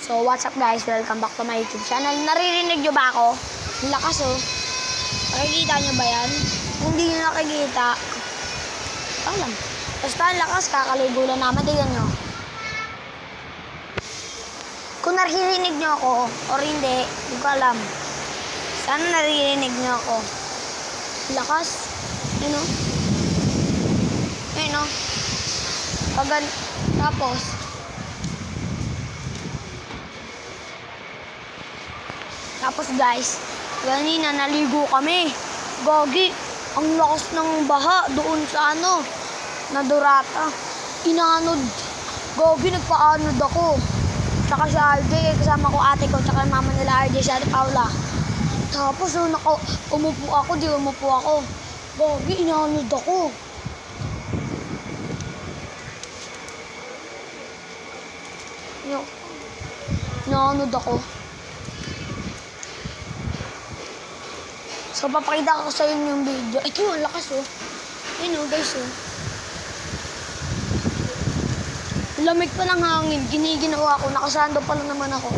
So, what's up guys? Welcome back to my YouTube channel. Naririnig nyo ba ako? Ang lakas oh. Nakikita nyo ba yan? Kung hindi nyo nakikita, alam. Basta ang lakas, kakaligo lang naman. Tignan nyo. Kung naririnig nyo ako, or hindi, hindi ko alam. Sana naririnig nyo ako. Lakas. Yun o. Yun o. Tapos guys, kanina naligo kami. Gagi, ang lakas ng baha doon sa na Durata. Inanod. Gagi, nagpaanod ako. Tsaka si RJ, kasama ko ate ko, tsaka mama nila RJ, si ate Paula. Tapos umupo ako. Gagi, inanod ako. Inanod ako. So, papakita ko sa inyo yung video. Ito, ang lakas oh. Ayun oh, guys oh. Lamig pa ng hangin. Giniginawa ako. Nakasando pa lang naman ako.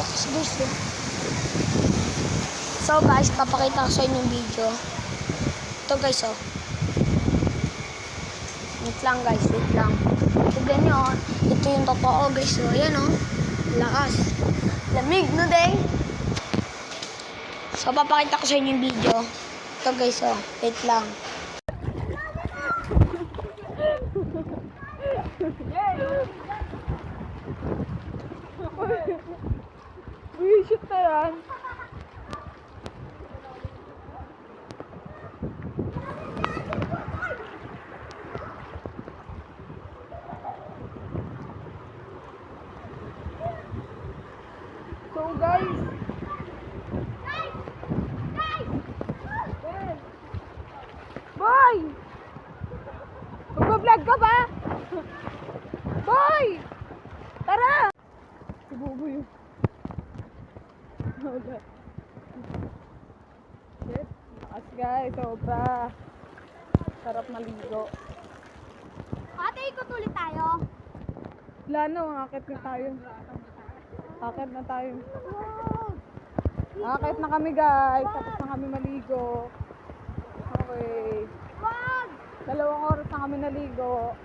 Lakas guys oh. So guys, papakita ko sa inyo yung video. Ito guys oh. Wait lang guys, wait lang. Tignan nyo, ito yung totoo guys. So, ayan o. Lakas. Lamig, no day? So, papakita ko sa inyo yung video. Ito guys o. Wait lang. Uy, shit na yan. So guys, boy! Mag-vlog ka ba? Boy! Tara! Sububo yun. Wala. Shit, lakas guys, sobra. Sarap maligo. Ate, ikot ulit tayo. Wala no, akit na tayo. Akit na tayo. Akit na kami guys. Tapos na kami maligo. Okay. 2 oras na kami naligo.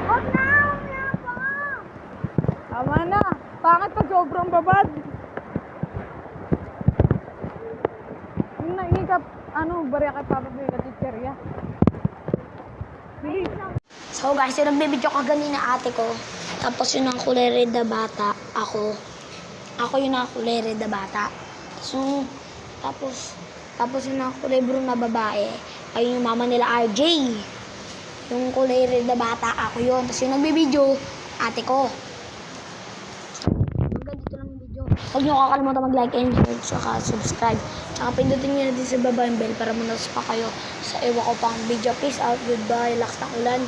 Huwag na pa! Tama na. Pangit pa, sobrang babad. Yung naingikap, bariya kay Papa Boy ka chicherya. So guys, yung nagbibidyo ka ganina ate ko. Tapos yun ang kulay red na bata, ako. Ako yun ang kulay red na bata. Tapos yun ang kulay brown na babae. Ayun yung mama nila RJ. Yung kulay red na bata, ako yun. Tapos yung nagbibidyo, ate ko. Hanggang dito lang yung video. Huwag nyo kakalimutan mag-like and share, saka subscribe. Tsaka pindutin nyo na din sa baba yung bell para manos pa kayo sa ewa ko pang video. Peace out, goodbye, lakas ng ulan.